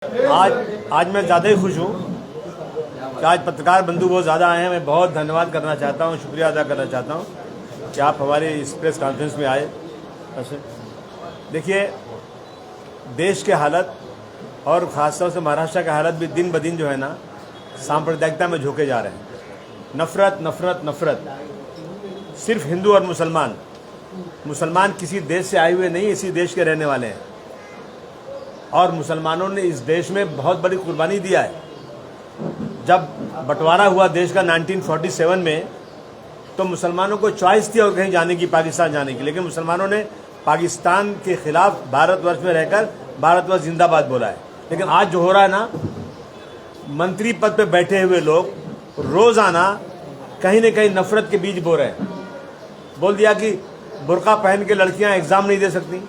आज मैं ज़्यादा ही खुश हूँ कि आज पत्रकार बंधु बहुत ज़्यादा आए हैं। मैं बहुत धन्यवाद करना चाहता हूँ, शुक्रिया अदा करना चाहता हूँ कि आप हमारे इस प्रेस कॉन्फ्रेंस में आए। देखिए, देश के हालत और ख़ासतौर से महाराष्ट्र का हालत भी दिन ब दिन जो है ना सांप्रदायिकता में झोंके जा रहे हैं। नफ़रत नफ़रत नफ़रत, सिर्फ हिंदू और मुसलमान किसी देश से आए हुए नहीं, इसी देश के रहने वाले हैं और मुसलमानों ने इस देश में बहुत बड़ी कुर्बानी दिया है। जब बंटवारा हुआ देश का 1947 में, तो मुसलमानों को चॉइस थी और कहीं जाने की, पाकिस्तान जाने की, लेकिन मुसलमानों ने पाकिस्तान के खिलाफ भारतवर्ष में रहकर भारतवर्ष जिंदाबाद बोला है। लेकिन आज जो हो रहा है ना, मंत्री पद पे बैठे हुए लोग रोजाना कहीं न कहीं नफरत के बीज बो रहे हैं। बोल दिया कि बुर्का पहन के लड़कियां एग्जाम नहीं दे सकती,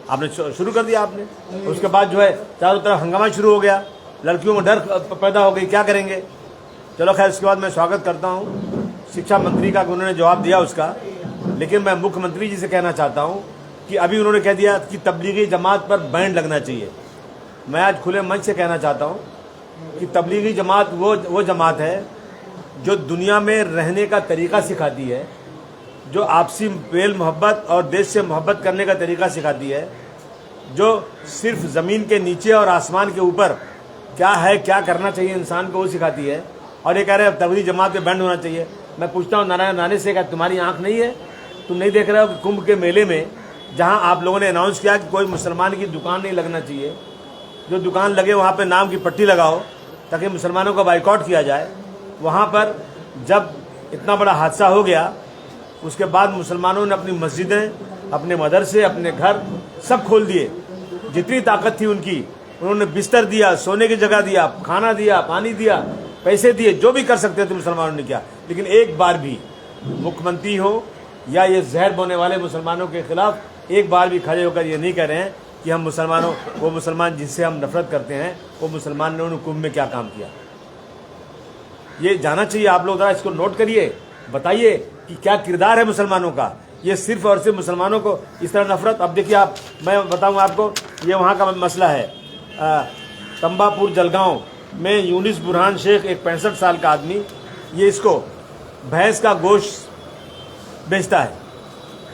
आपने शुरू कर दिया आपने। उसके बाद जो है चारों तरफ हंगामा शुरू हो गया, लड़कियों में डर पैदा हो गई, क्या करेंगे। चलो खैर, इसके बाद मैं स्वागत करता हूँ शिक्षा मंत्री का, उन्होंने जवाब दिया उसका। लेकिन मैं मुख्यमंत्री जी से कहना चाहता हूँ कि अभी उन्होंने कह दिया कि तबलीगी जमात पर बैन लगना चाहिए। मैं आज खुले मंच से कहना चाहता हूँ कि तबलीगी जमात वो जमात है जो दुनिया में रहने का तरीका सिखाती है, जो आपसी मेल मोहब्बत और देश से मोहब्बत करने का तरीका सिखाती है, जो सिर्फ ज़मीन के नीचे और आसमान के ऊपर क्या है, क्या करना चाहिए इंसान को, वो सिखाती है। और ये कह रहे हैं तबलीगी जमात पे बैंड होना चाहिए। मैं पूछता हूँ नारायण राणे से, क्या तुम्हारी आंख नहीं है? तुम नहीं देख रहे हो कि कुंभ के मेले में जहाँ आप लोगों ने अनाउंस किया कि कोई मुसलमान की दुकान नहीं लगना चाहिए, जो दुकान लगे वहाँ पर नाम की पट्टी लगाओ ताकि मुसलमानों का बाइकआउट किया जाए। वहाँ पर जब इतना बड़ा हादसा हो गया, उसके बाद मुसलमानों ने अपनी मस्जिदें, अपने मदरसे, अपने घर सब खोल दिए। जितनी ताकत थी उनकी, उन्होंने बिस्तर दिया, सोने की जगह दिया, खाना दिया, पानी दिया, पैसे दिए, जो भी कर सकते थे मुसलमानों ने किया। लेकिन एक बार भी मुख्यमंत्री हो या ये जहर बोने वाले मुसलमानों के खिलाफ एक बार भी खड़े होकर ये नहीं कह रहे हैं कि हम मुसलमानों, वो मुसलमान जिससे हम नफरत करते हैं, वो मुसलमान ने उन्होंने कुंभ में क्या काम किया। ये जाना चाहिए। आप लोग जरा इसको नोट करिए, बताइए कि क्या किरदार है मुसलमानों का। ये सिर्फ और सिर्फ मुसलमानों को इस तरह नफरत। अब देखिए, आप, मैं बताऊं आपको, ये वहाँ का मसला है। तंबापुर जलगांव में यूनिस बुरहान शेख, एक 65 साल का आदमी, ये इसको भैंस का गोश्त बेचता है,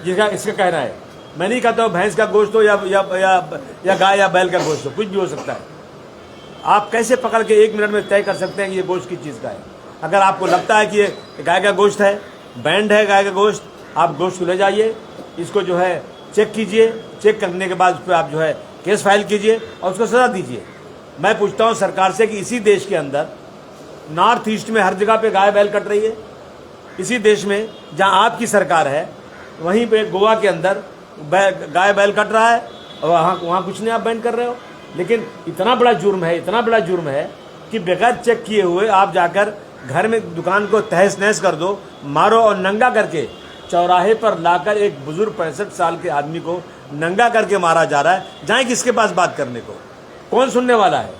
इसका कहना है। मैं नहीं कहता हूँ भैंस का गोश्त हो या गाय या बैल का गोश्त हो, कुछ भी हो सकता है। आप कैसे पकड़ के 1 मिनट में तय कर सकते हैं कि ये गोश्त किस चीज़ का है? अगर आपको लगता है कि ये गाय का गोश्त है, बैंड है गाय का गोश्त, आप गोश्त को ले जाइए, इसको जो है चेक कीजिए, चेक करने के बाद उस पर आप जो है केस फाइल कीजिए और उसको सजा दीजिए। मैं पूछता हूँ सरकार से कि इसी देश के अंदर नॉर्थ ईस्ट में हर जगह पे गाय बैल कट रही है। इसी देश में जहाँ आपकी सरकार है, वहीं पे गोवा के अंदर गाय बैल कट रहा है और वहाँ कुछ नहीं आप बैन कर रहे हो। लेकिन इतना बड़ा जुर्म है कि बगैर चेक किए हुए आप जाकर घर में दुकान को तहस नहस कर दो, मारो और नंगा करके चौराहे पर लाकर एक बुजुर्ग 65 साल के आदमी को नंगा करके मारा जा रहा है। जाए किसके पास बात करने को? कौन सुनने वाला है?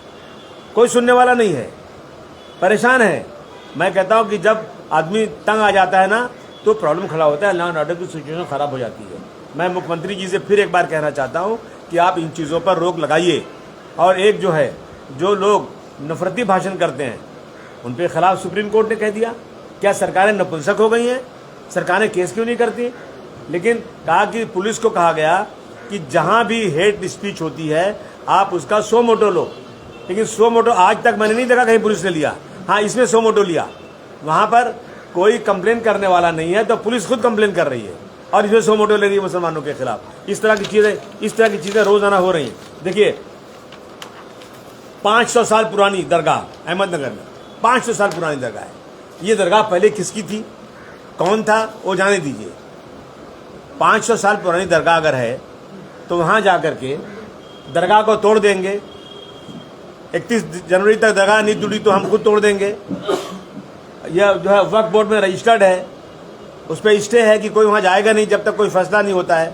कोई सुनने वाला नहीं है, परेशान है। मैं कहता हूं कि जब आदमी तंग आ जाता है ना, तो प्रॉब्लम खड़ा होता है, लॉ एंड ऑर्डर की सिचुएशन खराब हो जाती है। मैं मुख्यमंत्री जी से फिर एक बार कहना चाहता हूँ कि आप इन चीज़ों पर रोक लगाइए। और एक जो है, जो लोग नफरती भाषण करते हैं, उन पे खिलाफ सुप्रीम कोर्ट ने कह दिया। क्या सरकारें नपुंसक हो गई हैं? सरकारें केस क्यों नहीं करती? लेकिन कहा कि पुलिस को कहा गया कि जहां भी हेट स्पीच होती है आप उसका 100 मोटो लो। लेकिन 100 मोटो आज तक मैंने नहीं देखा कहीं पुलिस ने लिया। हाँ, इसमें 100 मोटो लिया। वहां पर कोई कंप्लेन करने वाला नहीं है, तो पुलिस खुद कंप्लेन कर रही है और इसमें 100 मोटो ले रही है मुसलमानों के खिलाफ। इस तरह की चीजें रोजाना हो रही हैं। देखिए, 500 साल पुरानी दरगाह अहमदनगर में, 500 साल पुरानी दरगाह है। ये दरगाह पहले किसकी थी, कौन था, वो जाने दीजिए। 500 साल पुरानी दरगाह अगर है तो वहाँ जा कर के दरगाह को तोड़ देंगे। 31 जनवरी तक दरगाह नहीं टूटी तो हम खुद तोड़ देंगे। यह जो है वक्फ बोर्ड में रजिस्टर्ड है, उस पर स्टे है कि कोई वहाँ जाएगा नहीं जब तक कोई फैसला नहीं होता है।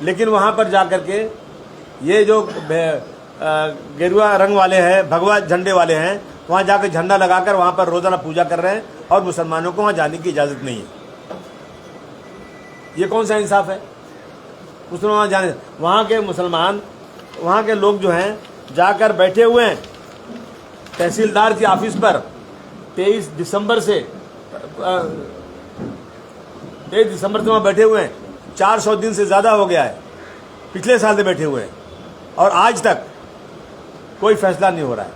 लेकिन वहाँ पर जा कर के ये जो गेरुआ रंग वाले हैं, भगवा झंडे वाले हैं, वहाँ जाकर झंडा लगाकर वहाँ पर रोजाना पूजा कर रहे हैं और मुसलमानों को वहाँ जाने की इजाज़त नहीं है। ये कौन सा इंसाफ है? मुसलमान जाने, वहाँ के मुसलमान, वहाँ के लोग जो हैं जाकर बैठे हुए हैं तहसीलदार के ऑफिस पर 23 दिसंबर से वहाँ बैठे हुए हैं। 400 दिन से ज़्यादा हो गया है, पिछले साल से बैठे हुए हैं और आज तक कोई फैसला नहीं हो रहा है।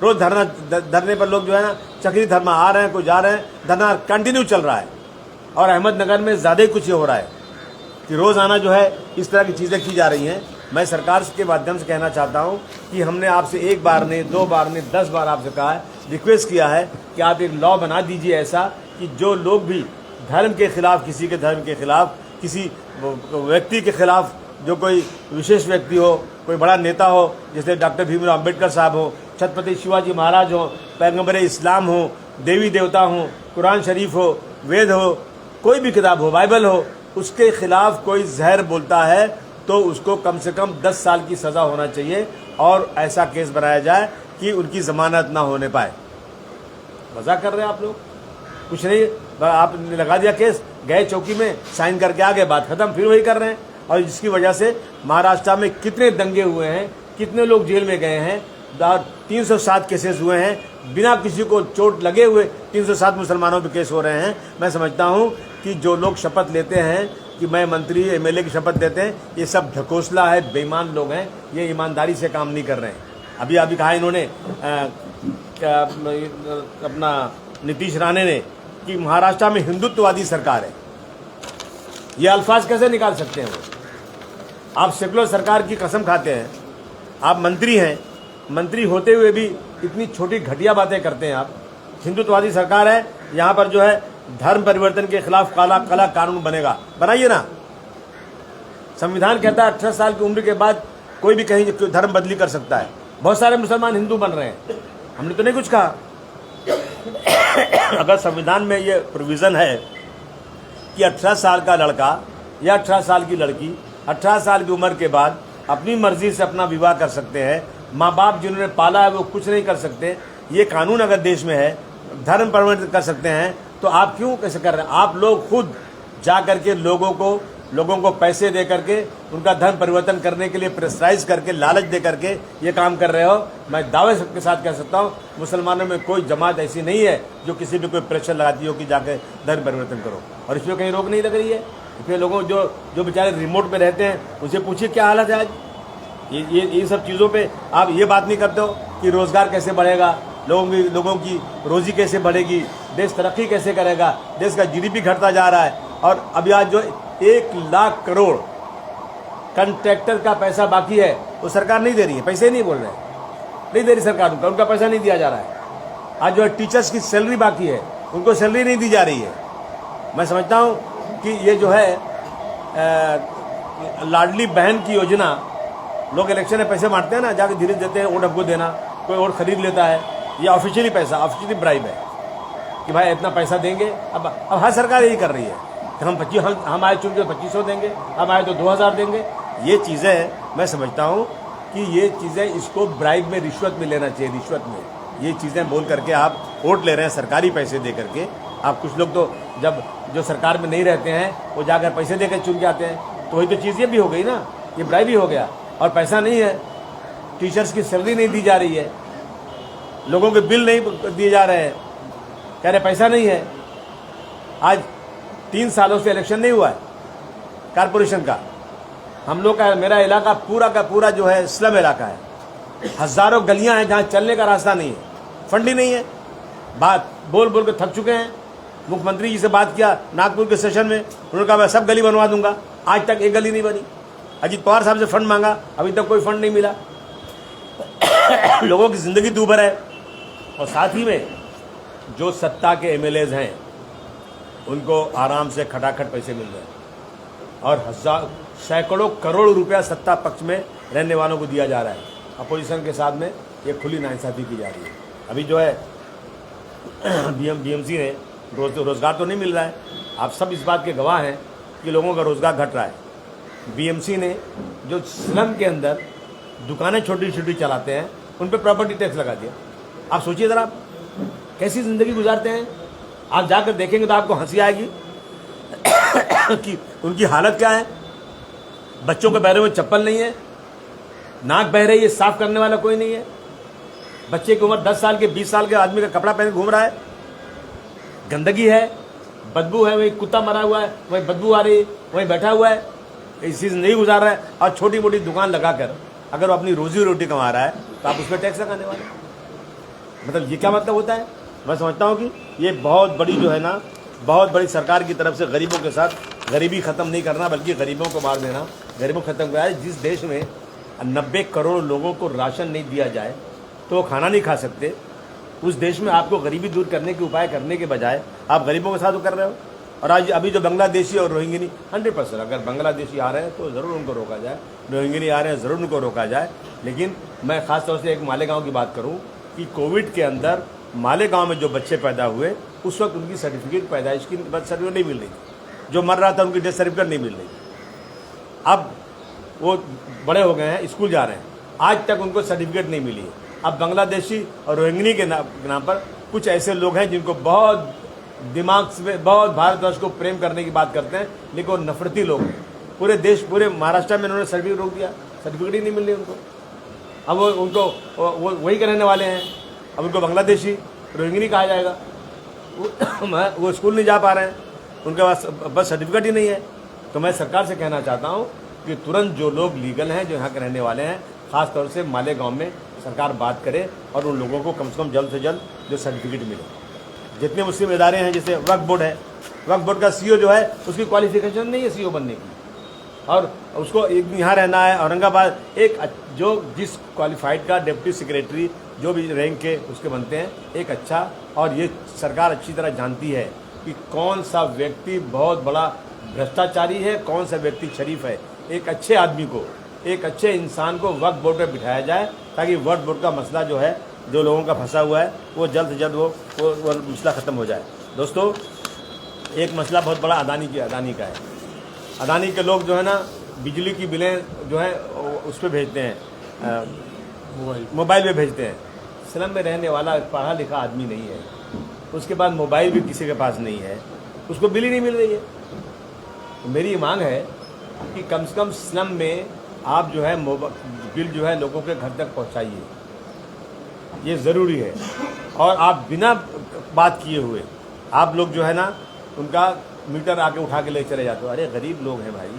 रोज़ धरने पर लोग जो है ना चक्री धर्मा आ रहे हैं, कोई जा रहे हैं, धरना कंटिन्यू चल रहा है। और अहमदनगर में ज़्यादा ही कुछ ये हो रहा है कि रोज़ाना जो है इस तरह की चीज़ें की जा रही हैं। मैं सरकार के माध्यम से कहना चाहता हूं कि हमने आपसे 1 बार नहीं, 2 बार नहीं, 10 बार आपसे कहा है, रिक्वेस्ट किया है कि आप एक लॉ बना दीजिए ऐसा कि जो लोग भी धर्म के खिलाफ, किसी के धर्म के खिलाफ, किसी व्यक्ति के खिलाफ, जो कोई विशेष व्यक्ति हो, कोई बड़ा नेता हो, जैसे डॉक्टर भीमराव अम्बेडकर साहब हो, छत्रपति शिवाजी महाराज हो, पैगम्बर इस्लाम हो, देवी देवता हो, कुरान शरीफ हो, वेद हो, कोई भी किताब हो, बाइबल हो, उसके खिलाफ कोई जहर बोलता है तो उसको कम से कम 10 साल की सज़ा होना चाहिए और ऐसा केस बनाया जाए कि उनकी ज़मानत ना होने पाए। मजाक कर रहे हैं आप लोग? कुछ नहीं, आपने लगा दिया केस, गए चौकी में, साइन करके आ गए, बात खत्म, फिर वही कर रहे हैं। और जिसकी वजह से महाराष्ट्र में कितने दंगे हुए हैं, कितने लोग जेल में गए हैं, 307 केसेस हुए हैं, बिना किसी को चोट लगे हुए 307 मुसलमानों पे केस हो रहे हैं। मैं समझता हूँ कि जो लोग शपथ लेते हैं कि मैं मंत्री एमएलए की शपथ देते हैं, ये सब ढकोसला है, बेईमान लोग हैं, ये ईमानदारी से काम नहीं कर रहे हैं। अभी कहा इन्होंने अपना नीतीश राणे ने कि महाराष्ट्र में हिंदुत्ववादी सरकार है। ये अल्फाज कैसे निकाल सकते हैं वो? आप सेकुलर सरकार की कसम खाते हैं, आप मंत्री हैं, मंत्री होते हुए भी इतनी छोटी घटिया बातें करते हैं आप। हिंदुत्ववादी सरकार है, यहाँ पर जो है धर्म परिवर्तन के खिलाफ काला कानून बनेगा, बनाइए ना। संविधान कहता है 18 साल की उम्र के बाद कोई भी कहीं धर्म बदली कर सकता है। बहुत सारे मुसलमान हिंदू बन रहे हैं, हमने तो नहीं कुछ कहा। अगर संविधान में ये प्रोविज़न है कि 18 साल का लड़का या 18 साल की लड़की 18 साल की उम्र के बाद अपनी मर्जी से अपना विवाह कर सकते हैं, माँ बाप जिन्होंने पाला है वो कुछ नहीं कर सकते, ये कानून अगर देश में है, धर्म परिवर्तन कर सकते हैं, तो आप क्यों कैसे कर रहे हैं? आप लोग खुद जा करके लोगों को पैसे दे करके उनका धर्म परिवर्तन करने के लिए प्रेशराइज करके, लालच दे करके ये काम कर रहे हो। मैं दावे के साथ कह सकता हूँ मुसलमानों में कोई जमात ऐसी नहीं है जो किसी पे कोई प्रेशर लगाती हो कि जाकर धर्म परिवर्तन करो, और इसमें कहीं रोक नहीं लग रही है। इसमें लोगों जो बेचारे रिमोट पे रहते हैं उनसे पूछिए क्या हालत है आज। ये सब चीज़ों पे आप ये बात नहीं करते हो कि रोज़गार कैसे बढ़ेगा, लोगों की रोज़ी कैसे बढ़ेगी, देश तरक्की कैसे करेगा, देश का जीडीपी घटता जा रहा है। और अभी आज जो 1 लाख करोड़ कंट्रैक्टर का पैसा बाकी है वो सरकार नहीं दे रही है, पैसे नहीं बोल रहे हैं, नहीं दे रही सरकार, उनका पैसा नहीं दिया जा रहा है। आज जो है टीचर्स की सैलरी बाकी है, उनको सैलरी नहीं दी जा रही है। मैं समझता हूँ कि ये जो है लाडली बहन की योजना, लोग इलेक्शन में पैसे मारते हैं ना, जाके धीरे देते हैं, वोट हमको देना, कोई और खरीद लेता है, ये ऑफिशियली पैसा, ऑफिशियली ब्राइब है कि भाई इतना पैसा देंगे। अब हर सरकार यही कर रही है कि हम आए चुन के 2500 देंगे, हम आए तो 2000 देंगे। ये चीज़ें मैं समझता हूँ कि ये चीज़ें, इसको ब्राइब में, रिश्वत में लेना चाहिए। रिश्वत में ये चीज़ें बोल करके आप वोट ले रहे हैं सरकारी पैसे दे करके। आप कुछ लोग तो जब जो सरकार में नहीं रहते हैं वो जाकर पैसे देकर चुन के आते हैं, तो वही तो चीज़ ये भी हो गई ना, ये ब्राइब ही हो गया। और पैसा नहीं है, टीचर्स की सैलरी नहीं दी जा रही है, लोगों के बिल नहीं दिए जा रहे हैं, कह रहे पैसा नहीं है। आज 3 सालों से इलेक्शन नहीं हुआ है कारपोरेशन का। हम लोग का, मेरा इलाका पूरा का पूरा जो है स्लम इलाका है, हज़ारों गलियां हैं जहां चलने का रास्ता नहीं है, फंड ही नहीं है। बात बोल बोल के थक चुके हैं। मुख्यमंत्री जी से बात किया नागपुर के सेशन में, उन्होंने कहा मैं सब गली बनवा दूंगा, आज तक एक गली नहीं बनी। अजीत पवार साहब से फंड मांगा, अभी तक कोई फंड नहीं मिला। लोगों की ज़िंदगी दूभर है। और साथ ही में जो सत्ता के एमएलएज हैं उनको आराम से खटाखट पैसे मिल रहे हैं और सैकड़ों करोड़ रुपया सत्ता पक्ष में रहने वालों को दिया जा रहा है। अपोजिशन के साथ में ये खुली नाइंसाफ़ी की जा रही है। अभी जो है बीएमसी ने रोज़गार तो नहीं मिल रहा है, आप सब इस बात के गवाह हैं कि लोगों का रोज़गार घट रहा है। बीएमसी ने जो स्लम के अंदर दुकानें छोटी छोटी चलाते हैं उन पर प्रॉपर्टी टैक्स लगा दिया। आप सोचिए ज़रा कैसी ज़िंदगी गुजारते हैं। आप जाकर देखेंगे तो आपको हंसी आएगी कि उनकी हालत क्या है। बच्चों के पैरों में चप्पल नहीं है, नाक बह रही है, साफ करने वाला कोई नहीं है। बच्चे की उम्र 10 साल के 20 साल के आदमी का कपड़ा पहन घूम रहा है, गंदगी है, बदबू है, वही कुत्ता मरा हुआ है, वही बदबू आ रही है, वही बैठा हुआ है, इसी से नहीं गुजार रहा है। और छोटी मोटी दुकान लगाकर अगर वो अपनी रोजी रोटी कमा रहा है तो आप उस पर टैक्स लगाने वाले, मतलब ये क्या मतलब होता है? मैं समझता हूँ कि ये बहुत बड़ी जो है ना, बहुत बड़ी सरकार की तरफ से गरीबों के साथ गरीबी ख़त्म नहीं करना बल्कि गरीबों को मार देना, गरीबों को ख़त्म करना है। जिस देश में 90 करोड़ लोगों को राशन नहीं दिया जाए तो वो खाना नहीं खा सकते, उस देश में आपको गरीबी दूर करने के उपाय करने के बजाय आप गरीबों के साथ वो कर रहे हो। और आज अभी जो बांग्लादेशी और रोहिंग्यानी 100%, अगर बांग्लादेशी आ रहे हैं तो ज़रूर उनको रोका जाए, रोहिंग्यानी आ रहे हैं ज़रूर उनको रोका जाए। लेकिन मैं ख़ास तौर से एक मालेगांव की बात करूं कि कोविड के अंदर मालेगांव में जो बच्चे पैदा हुए उस वक्त उनकी सर्टिफिकेट, पैदाइश की बर्थ सर्टिफिकेट नहीं मिल रही थी, जो मर रहा था उनकी डेथ सर्टिफिकेट नहीं मिल रही थी। अब वो बड़े हो गए हैं, स्कूल जा रहे हैं, आज तक उनको सर्टिफिकेट नहीं मिली है। अब बांग्लादेशी और रोहिंग्यानी के नाम पर कुछ ऐसे लोग हैं जिनको बहुत दिमाग से बहुत भारतवर्ष को प्रेम करने की बात करते हैं, लेकिन वो नफरती लोग हैं। पूरे देश, पूरे महाराष्ट्र में उन्होंने सर्टिफिकेट रोक दिया, सर्टिफिकेट ही नहीं मिल रही उनको। अब वो उनको वो वही रहने वाले हैं, अब उनको बांग्लादेशी रोहिंग्यानी कहा जाएगा। वो स्कूल नहीं जा पा रहे हैं, उनके पास बस सर्टिफिकेट ही नहीं है। तो मैं सरकार से कहना चाहता हूँ कि तुरंत जो लोग लीगल हैं, जो यहाँ के रहने वाले हैं, ख़ास तौर से मालेगांव में सरकार बात करे और उन लोगों को कम से कम जल्द से जल्द जो सर्टिफिकेट मिले। जितने मुस्लिम इदारे हैं, जैसे वक्फ बोर्ड है, वक्फ बोर्ड का सीईओ जो है उसकी क्वालिफिकेशन नहीं है सीईओ बनने की, और उसको यहाँ रहना है औरंगाबाद। एक जो जिस क्वालिफाइड का डिप्टी सेक्रेटरी जो भी रैंक के उसके बनते हैं, एक अच्छा, और ये सरकार अच्छी तरह जानती है कि कौन सा व्यक्ति बहुत बड़ा भ्रष्टाचारी है, कौन सा व्यक्ति शरीफ है। एक अच्छे आदमी को, एक अच्छे इंसान को वक्फ बोर्ड पर बिठाया जाए ताकि वक्फ बोर्ड का मसला जो है, जो लोगों का फंसा हुआ है, वो जल्द से जल्द वो मसला ख़त्म हो जाए। दोस्तों, एक मसला बहुत बड़ा अदानी का है। अदानी के लोग जो है ना, बिजली की बिलें जो है उस पर भेजते हैं, मोबाइल पे भेजते हैं। स्लम में रहने वाला पढ़ा लिखा आदमी नहीं है, उसके बाद मोबाइल भी किसी के पास नहीं है, उसको बिल ही नहीं मिल रही है। तो मेरी मांग है कि कम से कम स्लम में आप जो है बिल जो है लोगों के घर तक पहुंचाइए, ये ज़रूरी है। और आप बिना बात किए हुए आप लोग जो है ना, उनका मीटर आके उठा के ले चले जाते हो। अरे गरीब लोग हैं भाई,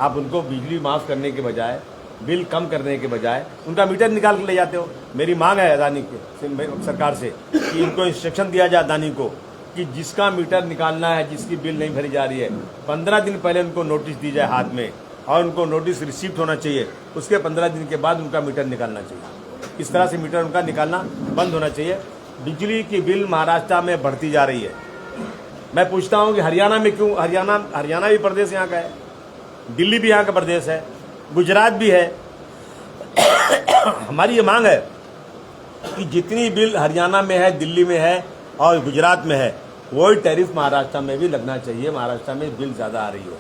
आप उनको बिजली माफ़ करने के बजाय, बिल कम करने के बजाय उनका मीटर निकाल के ले जाते हो। मेरी मांग है अदानी के सरकार से कि इनको इंस्ट्रक्शन दिया जाए अदानी को कि जिसका मीटर निकालना है, जिसकी बिल नहीं भरी जा रही है, 15 दिन पहले उनको नोटिस दी जाए हाथ में, और उनको नोटिस रिसीव्ड होना चाहिए। उसके 15 दिन के बाद उनका मीटर निकालना चाहिए। इस तरह से मीटर उनका निकालना बंद होना चाहिए। बिजली की बिल महाराष्ट्र में बढ़ती जा रही है। मैं पूछता हूं कि हरियाणा में क्यों? हरियाणा भी प्रदेश यहाँ का है, दिल्ली भी यहाँ का प्रदेश है, गुजरात भी है। हमारी ये मांग है कि जितनी बिल हरियाणा में है, दिल्ली में है और गुजरात में है, वही टैरिफ महाराष्ट्र में भी लगना चाहिए। महाराष्ट्र में बिल ज़्यादा आ रही है,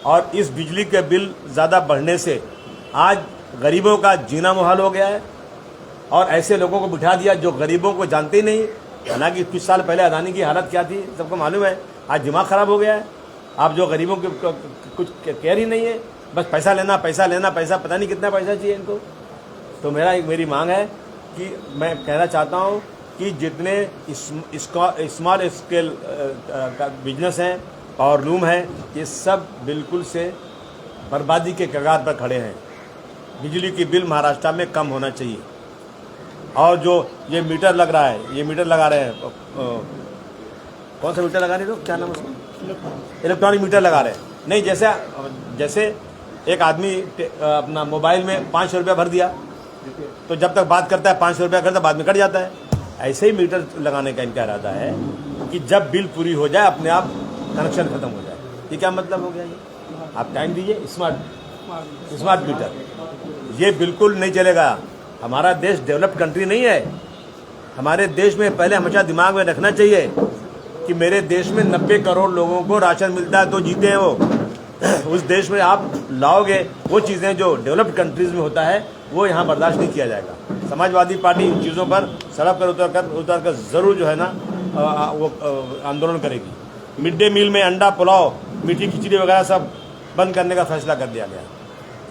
और इस बिजली के बिल ज़्यादा बढ़ने से आज गरीबों का जीना मुहाल हो गया है, और ऐसे लोगों को बिठा दिया जो गरीबों को जानते ही नहीं। हालांकि कुछ साल पहले अदानी की हालत क्या थी सबको मालूम है। आज दिमाग खराब हो गया है। आप जो गरीबों के कुछ केयर ही नहीं है, बस पैसा लेना, पैसा लेना, पैसा, पता नहीं कितना पैसा चाहिए इनको। तो मेरी मांग है कि मैं कहना चाहता हूँ कि जितने स्मॉल स्केल का बिजनेस हैं, पावर लूम है, ये सब बिल्कुल से बर्बादी के कगार पर खड़े हैं। बिजली की बिल महाराष्ट्र में कम होना चाहिए। और जो ये मीटर लग रहा है, ये मीटर लगा रहे हैं, कौन सा मीटर लगा रहे हो, क्या नाम उसका? इलेक्ट्रॉनिक मीटर लगा रहे हैं। नहीं, जैसे एक आदमी अपना मोबाइल में 500 रुपया भर दिया, तो जब तक बात करता है 500 रुपया करता है, बाद में कट जाता है। ऐसे ही मीटर लगाने का इनका इरादा है कि जब बिल पूरी हो जाए अपने आप कनेक्शन खत्म हो जाए। ये क्या मतलब हो गया? ये आप टाइम दीजिए। स्मार्ट मीटर ये बिल्कुल नहीं चलेगा। हमारा देश डेवलप्ड कंट्री नहीं है। हमारे देश में पहले हमेशा दिमाग में रखना चाहिए कि मेरे देश में 90 करोड़ लोगों को राशन मिलता है तो जीते हैं वो। उस देश में आप लाओगे वो चीज़ें जो डेवलप्ड कंट्रीज़ में होता है, वो यहाँ बर्दाश्त नहीं किया जाएगा। समाजवादी पार्टी इन चीज़ों पर सड़क पर उतर कर ज़रूर जो है ना वो आंदोलन करेगी। मिड डे मील में अंडा, पुलाव, मीठी खिचड़ी वगैरह सब बंद करने का फैसला कर दिया गया।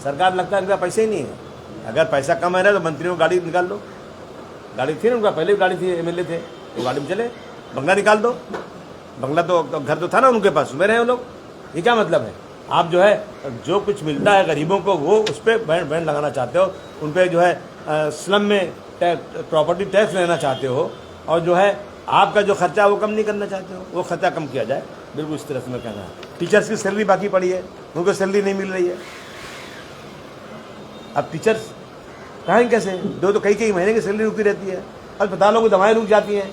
सरकार लगता है इनका पैसे ही नहीं है। अगर पैसा कम है ना तो मंत्रियों को गाड़ी निकाल दो, गाड़ी थी ना उनका, पहले भी गाड़ी थी, एमएलए थे, तो गाड़ी में चले, बंगला निकाल दो, बंगला तो घर तो था ना उनके पास, में रहे वो लोग। ये क्या मतलब है? आप जो है जो कुछ मिलता है गरीबों को वो उस पर बैंड लगाना चाहते हो, उन पर जो है स्लम में प्रॉपर्टी टैक्स लेना चाहते हो, और जो है आपका जो खर्चा वो कम नहीं करना चाहते हो, वो खर्चा कम किया जाए। बिल्कुल इस तरह से मैं कहना है। टीचर्स की सैलरी बाकी पड़ी है, उनको सैलरी नहीं मिल रही है। अब टीचर्स कहें कैसे? दो तो कई महीने की सैलरी रुकी रहती है, अस्पतालों की दवाएं रुक जाती हैं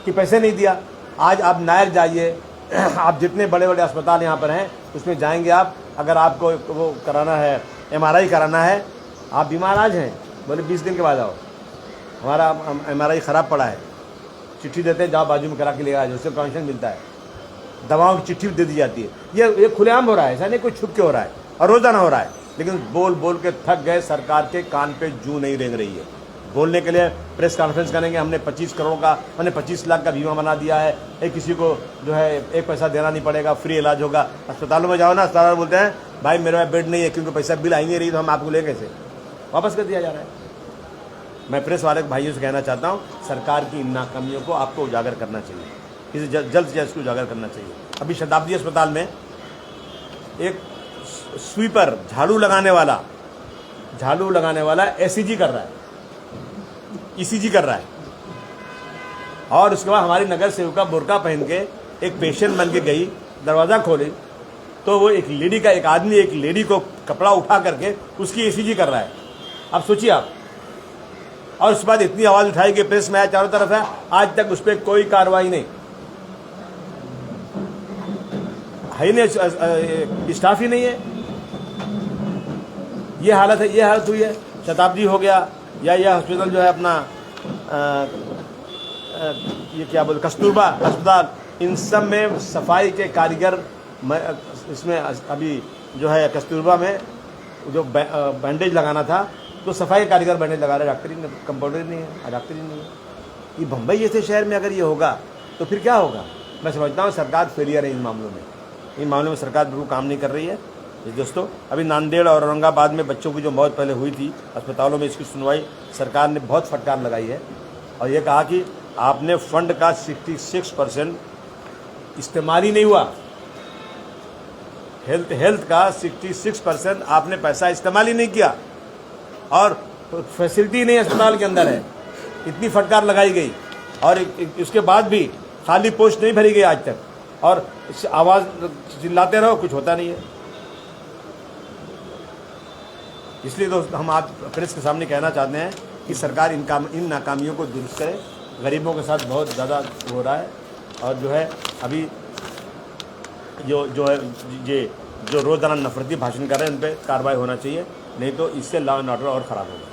कि पैसे नहीं दिया। आज आप नायक जाइए, आप जितने बड़े बड़े अस्पताल यहाँ पर हैं उसमें जाएंगे आप, अगर आपको वो कराना है, MRI कराना है, आप बीमार आज हैं, बोले 20 दिन के बाद आओ, हमारा MRI ख़राब पड़ा है, चिट्ठी देते हैं, जाओ बाजू में करा के ले आए, उससे कमीशन मिलता है, दवाओं की चिट्ठी दे दी जाती है। ये खुलेआम हो रहा है, ऐसा नहीं कोई छुप के हो रहा है, और रोज़ाना हो रहा है। लेकिन बोल बोल के थक गए, सरकार के कान पे जूं नहीं रेंग रही है। बोलने के लिए प्रेस कॉन्फ्रेंस करेंगे, हमने 25 करोड़ का, हमने 25 लाख का बीमा बना दिया है, किसी को जो है एक पैसा देना नहीं पड़ेगा, फ्री इलाज होगा। अस्पतालों में जाओ ना, अस्पताल बोलते हैं भाई मेरे पास बेड नहीं है, क्योंकि पैसा बिल आई नहीं रही, तो हम आपको ले कैसे, वापस कर दिया जा रहा है। मैं प्रेस वाले भाइयों से कहना चाहता हूँ, सरकार की इन नाकामियों को आपको उजागर करना चाहिए, इसे जल्द से जल्द इसको उजागर करना चाहिए। अभी शताब्दी अस्पताल में एक स्वीपर, झाड़ू लगाने वाला ECG कर रहा है, ECG कर रहा है, और उसके बाद हमारी नगर सेविका बुर्का पहन के एक पेशेंट बन के गई, दरवाज़ा खोली तो वो एक लेडी को कपड़ा उठा करके उसकी ECG कर रहा है। अब सोचिए आप, और उसके बाद इतनी आवाज़ उठाई कि प्रेस में आया, चारों तरफ है, आज तक उस पर कोई कार्रवाई नहीं है, स्टाफ ही नहीं है। ये हालत हुई है। शताब्दी हो गया, या यह हॉस्पिटल जो है अपना ये क्या बोलते, कस्तूरबा अस्पताल, इन सब में सफाई के कारीगर, इसमें अभी जो है कस्तूरबा में जो बैंडेज लगाना था तो सफाई कारीगर बैंडेज लगा रहे, डॉक्टर ही नहीं, कंपाउंडर नहीं है, डॉक्टर ही नहीं है। ये बम्बई जैसे शहर में अगर ये होगा तो फिर क्या होगा? मैं समझता हूँ सरकार फेलियर है इन मामलों में सरकार बिल्कुल काम नहीं कर रही है। दोस्तों, अभी नांदेड़ और औरंगाबाद में बच्चों की जो मौत पहले हुई थी अस्पतालों में, इसकी सुनवाई सरकार ने बहुत फटकार लगाई है, और ये कहा कि आपने फंड का 66% इस्तेमाल ही नहीं हुआ, हेल्थ का 66% आपने पैसा इस्तेमाल ही नहीं किया, और फैसिलिटी नहीं अस्पताल के अंदर है। इतनी फटकार लगाई गई, और इसके बाद भी खाली पोस्ट नहीं भरी गई आज तक, और आवाज़ चिल्लाते रहो, कुछ होता नहीं है। इसलिए दोस्त हम आज प्रेस के सामने कहना चाहते हैं कि सरकार इन नाकामियों को दुरुस्त करे। गरीबों के साथ बहुत ज़्यादा हो रहा है, और जो है अभी जो रोज़ाना नफरती भाषण कर रहे हैं उन पर कार्रवाई होना चाहिए, नहीं तो इससे लॉ एंड ऑर्डर और ख़राब होगा।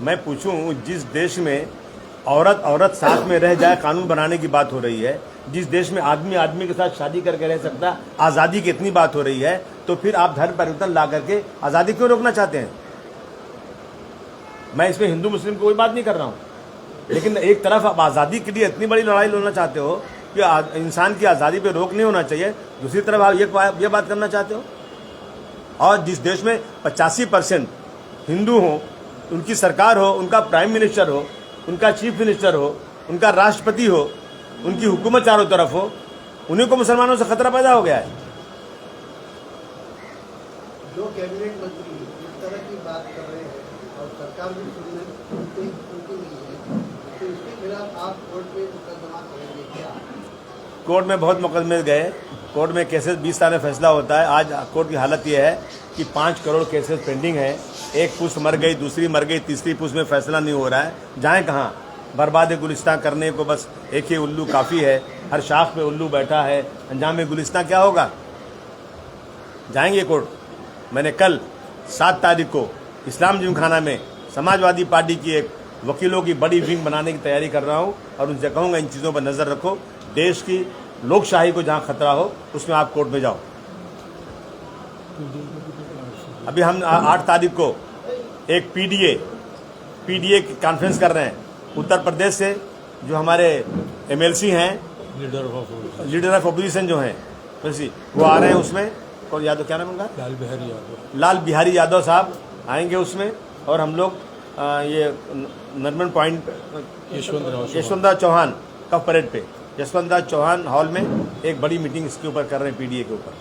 मैं पूछूं, जिस देश में औरत साथ में रह जाए कानून बनाने की बात हो रही है, जिस देश में आदमी के साथ शादी करके रह सकता है, आज़ादी की इतनी बात हो रही है, तो फिर आप धर्म परिवर्तन ला करके आज़ादी क्यों रोकना चाहते हैं? मैं इसमें हिंदू मुस्लिम कोई बात नहीं कर रहा हूँ, लेकिन एक तरफ आप आज़ादी के लिए इतनी बड़ी लड़ाई लड़ना चाहते हो कि इंसान की आज़ादी पे रोक नहीं होना चाहिए, दूसरी तरफ आप ये बात करना चाहते हो। और जिस देश में 85% हिंदू हों, उनकी सरकार हो, उनका प्राइम मिनिस्टर हो, उनका चीफ मिनिस्टर हो, उनका राष्ट्रपति हो, उनकी हुकूमत चारों तरफ हो, उन्हीं को मुसलमानों से खतरा पैदा हो गया है। जो कैबिनेट मंत्री इस तरह की बात कर रहे हैं और सरकार भी सुनती नहीं है, तो इसके खिलाफ आप कोर्ट में मुकदमा करेंगे क्या? कोर्ट में बहुत मुकदमे गए, कोर्ट में केसेस 20 साल में फैसला होता है। आज कोर्ट की हालत यह है कि 5 करोड़ केसेस पेंडिंग है, एक पुष्ट मर गई, दूसरी मर गई, तीसरी पुष्ट में फैसला नहीं हो रहा है। जाएं कहाँ? बर्बाद गुलिस्तान करने को बस एक ही उल्लू काफ़ी है, हर शाख पे उल्लू बैठा है, अंजाम में गुलिस्तान क्या होगा? जाएंगे कोर्ट। मैंने कल 7 तारीख को इस्लाम जिमखाना में समाजवादी पार्टी की एक वकीलों की बड़ी विंग बनाने की तैयारी कर रहा हूँ, और उनसे कहूँगा इन चीज़ों पर नज़र रखो, देश की लोकशाही को जहाँ खतरा हो उसमें आप कोर्ट में जाओ। अभी हम 8 तारीख को एक पीडीए की कॉन्फ्रेंस कर रहे हैं उत्तर प्रदेश से, जो हमारे एमएलसी हैं, लीडर ऑफ अपोजिशन जो हैं वो आ रहे हैं उसमें। और यादव, क्या नाम उनका, लाल बिहारी यादव साहब आएंगे उसमें। और हम लोग ये नरमन पॉइंट यशवंतराव चौहान का परेड पे यशवंतराव चौहान हॉल में एक बड़ी मीटिंग इसके ऊपर कर रहे हैं, पीडीए के ऊपर।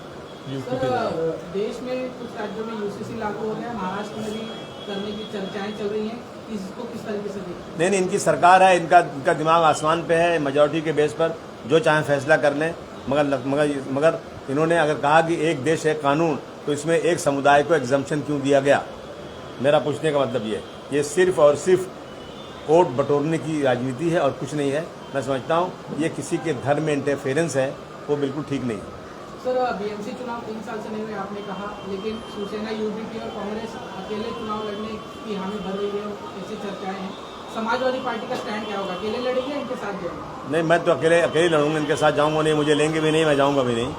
सर, देश में कुछ राज्यों में यूसीसी लागू हो गया, महाराष्ट्र में भी करने की चर्चाएं चल रही हैं, इसको किस तरीके से देखते हैं? नहीं, इनकी सरकार है, इनका दिमाग आसमान पे है, मेजॉरिटी के बेस पर जो चाहे फैसला कर लें। मगर इन्होंने अगर कहा कि एक देश है कानून, तो इसमें एक समुदाय को एग्जम्पशन क्यों दिया गया? मेरा पूछने का मतलब ये सिर्फ और सिर्फ वोट बटोरने की राजनीति है और कुछ नहीं है। मैं समझता हूँ ये किसी के धर्म में इंटरफेरेंस है, वो बिल्कुल ठीक नहीं है। सर, बीएमसी चुनाव 3 साल से नहीं हुए आपने कहा, लेकिन शिवसेना, यूपीपी और कांग्रेस अकेले चुनाव लड़ने की हामी भर रही है, ऐसी चर्चाएं हैं। समाजवादी पार्टी का स्टैंड क्या होगा? अकेले लड़ेंगे, इनके साथ जाएंगे? नहीं, मैं तो अकेले लड़ूंगा, इनके साथ जाऊंगा नहीं, मुझे लेंगे भी नहीं, मैं जाऊंगा भी नहीं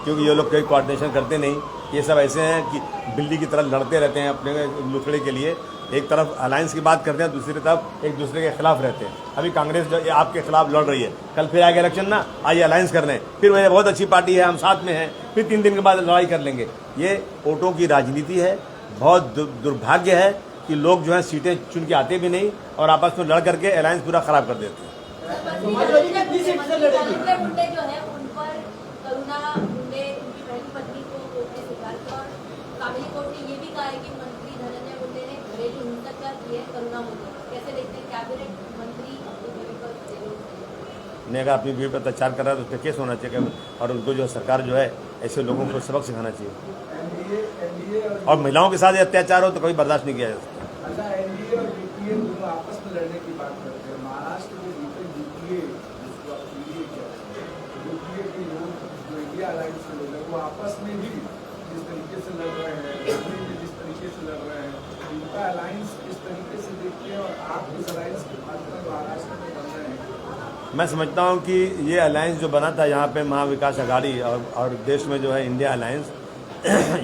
क्योंकि ये लोग कोई कोऑर्डिनेशन करते नहीं। ये सब ऐसे हैं कि बिल्ली की तरह लड़ते रहते हैं अपने लुकड़े के लिए। एक तरफ अलायंस की बात करते हैं, दूसरी तरफ एक दूसरे के खिलाफ रहते हैं। अभी कांग्रेस जो आपके खिलाफ लड़ रही है, कल फिर आगे इलेक्शन ना, आइए अलायंस कर लें, फिर वह बहुत अच्छी पार्टी है, हम साथ में हैं, फिर 3 दिन के बाद लड़ाई कर लेंगे। ये वोटों की राजनीति है। बहुत दुर्भाग्य है कि लोग जो है सीटें चुन के आते भी नहीं और आपस में लड़ करके अलायंस पूरा खराब कर देते हैं। समाजवादी कितनी सीट से लड़ेगी? मुंडे जो है उन पर करुणा मुंडे उनकी पहली पत्नी को कोर्ट ने स्वीकार किया और काबिल कोर्ट ने ये भी कहा है कि मंत्री धनंजय मुंडे ने घरेलू हिंसा की है करुणा मुंडे। कैसे देखते हैं कैबिनेट मंत्री अपनी बीवी पर ने अगर अपनी बीवी पर अत्याचार कर रहा है तो उस पर केस होना चाहिए और उनको जो सरकार जो है ऐसे लोगों को सबक सिखाना चाहिए। और महिलाओं के साथ ये अत्याचार हो तो कभी बर्दाश्त नहीं किया जा सकता। अच्छा, एनडीए और यूपीए दोनों आपस में लड़ने की बात करते हैं। महाराष्ट्र में जीते यूपीए, जिसको आप यूपीए कहते हैं, यूपीए के लोग जो इंडिया अलायंस के लोग हैं वो आपस में भी जिस तरीके से लड़ रहे हैं, दिल्ली में जिस तरीके से लड़ रहे हैं, उनका अलायंस किस तरीके से देखते हैं और आप इस अलायंस के पार्टनर महाराष्ट्र में बन रहे हैं? मैं समझता हूँ कि ये अलायंस जो बना था यहाँ पे महाविकास अघाड़ी और देश में जो है इंडिया अलायंस,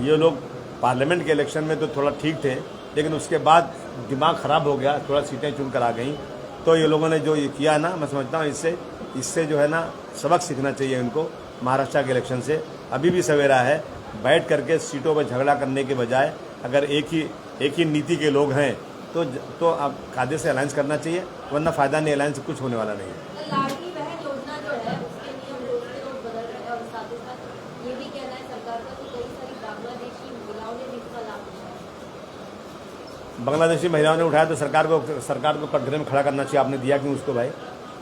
ये लोग पार्लियामेंट के इलेक्शन में तो थोड़ा ठीक थे, लेकिन उसके बाद दिमाग ख़राब हो गया, थोड़ा सीटें चुन कर आ गई। तो ये लोगों ने जो ये किया ना, मैं समझता हूँ इससे जो है ना सबक सीखना चाहिए इनको महाराष्ट्र के इलेक्शन से। अभी भी सवेरा है, बैठ करके सीटों पर झगड़ा करने के बजाय अगर एक ही नीति के लोग हैं तो अब कायदे से अलायंस करना चाहिए, वरना फ़ायदा नहीं, अलायंस से कुछ होने वाला नहीं है। लाडली बहन योजना जो है उसके नियम रोज के रोज बदल रहे हैं और साथ ही साथ ये भी कहना है सरकार का कि कई सारी बांग्लादेशी महिलाओं ने भी इसका लाभ उठाया। बांग्लादेशी महिलाओं ने उठाया तो सरकार को कटघरे में खड़ा करना चाहिए। आपने दिया क्यों उसको भाई?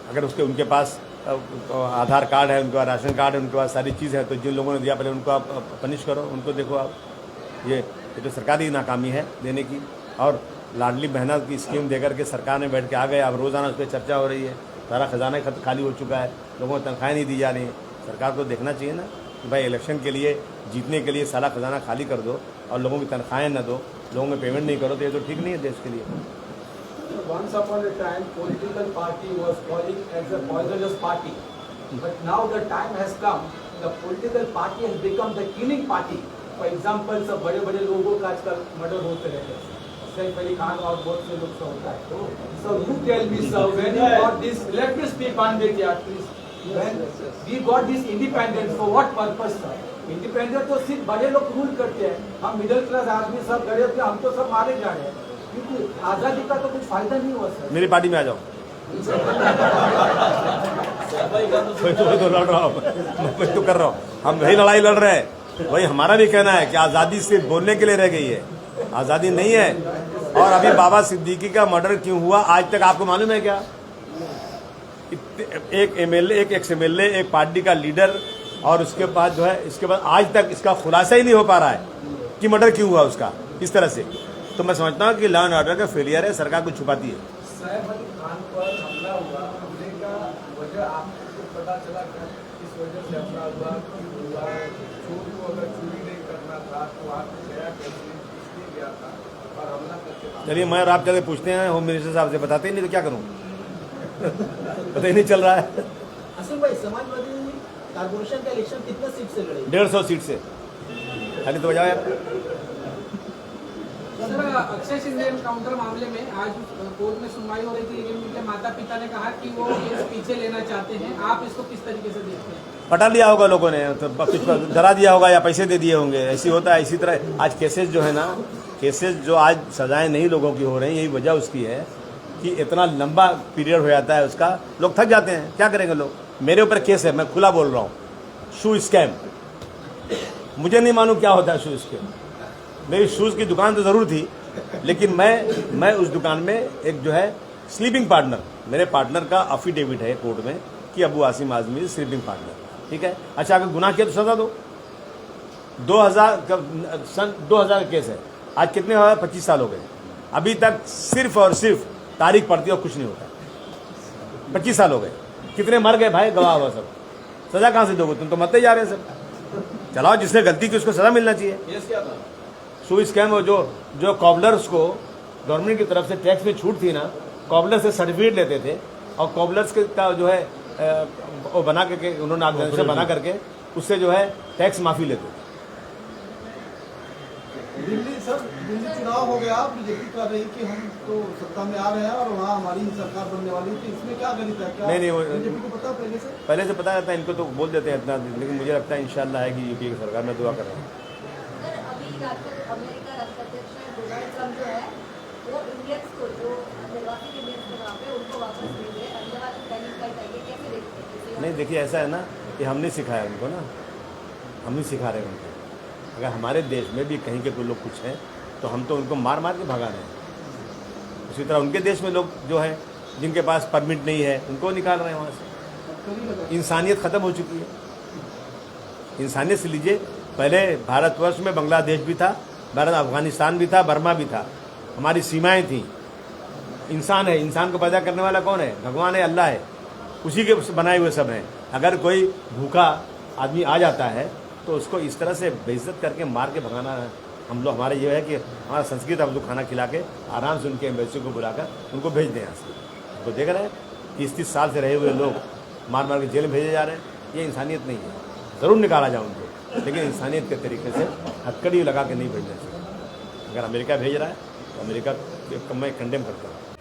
अगर उनके पास आधार कार्ड है, उनके पास राशन कार्ड है, उनके पास सारी चीज़ है, तो जिन लोगों ने दिया पहले उनको आप पनिश करो, उनको देखो आप। ये तो सरकारी नाकामी है देने की। और लाडली बहना की स्कीम देकर के सरकार ने बैठ के आ गए, अब रोज़ाना उस पर चर्चा हो रही है, सारा खजाना खाली हो चुका है, लोगों को तनख्वाहें नहीं दी जा रही। सरकार को देखना चाहिए ना कि भाई इलेक्शन के लिए जीतने के लिए सारा खजाना खाली कर दो और लोगों की तनख्वाहें न दो, लोगों में पेमेंट नहीं करो, तो ये तो ठीक नहीं है देश के लिए। Once upon a time, political party was calling as a poisonous party, but now the time has come. The political party has become the killing party. For example, सब बड़े-बड़े लोगों का आजकल मर्डर होते रहते हैं। सैफ अली खान और बहुत से लोग से होता है। So you tell me, sir, when you got this? Let me speak one bit here, please. When we got this independence, for what purpose, sir? Independent तो सिर्फ बड़े लोग रूल करते हैं, हम मिडिल क्लास आदमी सब गरीब थे, हम तो सब मारे जा रहे हैं, क्योंकि आजादी का तो कुछ फायदा नहीं हुआ सर। मेरी पार्टी में आ जाओ। तो लड़ रहा हूँ, मैं तो कर रहा हूँ, हम वही लड़ाई लड़ रहे हैं। वही हमारा भी कहना है कि आज़ादी सिर्फ बोलने के लिए रह गई है, आज़ादी नहीं है। और अभी बाबा सिद्दीकी का मर्डर क्यों हुआ आज तक आपको मालूम है क्या? एक एमएलए, एक एक्स एमएलए, एक पार्टी का लीडर, और उसके बाद जो है इसके बाद आज तक इसका खुलासा ही नहीं हो पा रहा है कि मर्डर क्यों हुआ उसका इस तरह से। तो मैं समझता हूँ कि लॉ एंड ऑर्डर का फेलियर है, सरकार कुछ छुपाती है। सैफ अली खान पर हमला हुआ, हमले का वजह आपको पता चला क्या? किस वजह से हमला हुआ, क्यों हुआ? चोर को अगर चोरी नहीं करना था तो आप गया कैसे, इसलिए गया था और हमला करके। चलिए, मैं और आप चले पूछते हैं होम मिनिस्टर साहब से, बताते ही नहीं तो क्या करूँ? पता ही नहीं चल रहा है। असल भाई, समाजवादी कारपोरेशन का इलेक्शन कितना सीट से लड़े? 150 सीट से। खाली तो बजाओ यार। सर, अक्षय शिंदे एनकाउंटर मामले में आज कोर्ट में सुनवाई हो रही थी, लेकिन उनके माता पिता ने कहा कि वो केस पीछे लेना चाहते हैं। आप इसको किस तरीके से देखते हैं? पटा लिया होगा लोगों ने, तो डरा दिया होगा या पैसे दे दिए होंगे, ऐसी होता है। इसी तरह आज केसेस जो है ना, केसेस जो आज सजाएं नहीं लोगों की हो रही, यही वजह उसकी है कि इतना लंबा पीरियड हो जाता है उसका, लोग थक जाते हैं। क्या करेंगे लोग? मेरे ऊपर केस है, मैं खुला बोल रहा हूँ, शू स्कैम। मुझे नहीं मालूम क्या होता है शू स्कैम। मेरी शूज़ की दुकान तो ज़रूर थी, लेकिन मैं उस दुकान में एक जो है स्लीपिंग पार्टनर, मेरे पार्टनर का अफिडेविट है कोर्ट में कि अबू आसिम आजमी स्लीपिंग पार्टनर, ठीक है। अच्छा, अगर गुनाह किया तो सजा दो। 2000 का केस है, आज कितने हो गए? 25 साल हो गए। अभी तक सिर्फ और सिर्फ तारीख पड़ती है और कुछ नहीं होता। 25 साल हो गए, कितने मर गए भाई, गवाह हुआ सब। सजा कहाँ से दोगे? तुम तो मरते जा रहे हैं सब। चलाओ, जिसने गलती की उसको सजा मिलना चाहिए। केस क्या था? शू स्कैम, जो कॉबलर्स को गवर्नमेंट की तरफ से टैक्स में छूट थी ना, कॉबलर से सर्टिफिकेट लेते थे और कॉबलर्स का जो है वो बना करके उन्होंने ऑर्गेनाइजेशन बना करके उससे जो है टैक्स माफी लेते थे। दिल्ली चुनाव हो गया, बीजेपी कर रही कि हम तो सत्ता में आ रहे हैं और वहाँ हमारी सरकार बनने वाली थी, इसमें क्या गणित है? क्या नहीं, वो बीजेपी को पता पहले से पता रहता है इनको, तो बोल देते हैं इतना, लेकिन मुझे लगता है इंशाल्लाह है कि यूपी की सरकार में दुआ कर रहे हैं। सर, अभी अमेरिका राष्ट्राध्यक्ष डोनाल्ड ट्रम्प जो है वो इंडियंस को, जो निर्वासित इंडियंस थे वहाँ पे, उनको वापस भेजे, अहमदाबाद में पहली फ्लाइट आई है, कैसे देखते हैं? नहीं, देखिए ऐसा है ना कि हमने सिखाया उनको ना, हम ही सिखा रहे हैं उनको। अगर हमारे देश में भी कहीं के कोई लोग कुछ हैं तो हम तो उनको मार मार के भगा रहे हैं। उसी तरह उनके देश में लोग जो हैं जिनके पास परमिट नहीं है उनको निकाल रहे हैं वहाँ से। इंसानियत ख़त्म हो चुकी है। इंसानियत से लीजिए, पहले भारतवर्ष में बांग्लादेश भी था, अफगानिस्तान भी था, बर्मा भी था, हमारी सीमाएं थी। इंसान है, इंसान को पैदा करने वाला कौन है? भगवान है, अल्लाह है, उसी के बनाए हुए सब हैं। अगर कोई भूखा आदमी आ जाता है तो उसको इस तरह से बेइज्जत करके मार के भगाना, हम लोग, हमारे ये है कि हमारा संस्कृत, हम लोग खाना खिला के आराम से उनके एम्बेसी को बुलाकर उनको भेज दें यहाँ से। तो देख रहे हैं 30-30 साल से रहे हुए लोग मार मार के जेल में भेजे जा रहे हैं। ये इंसानियत नहीं है। ज़रूर निकाला जाए उनको, लेकिन इंसानियत के तरीके से हथकड़ी लगा के नहीं भेजना चाहिए। अगर अमेरिका भेज रहा है तो अमेरिका को मैं कंडेम करता हूँ।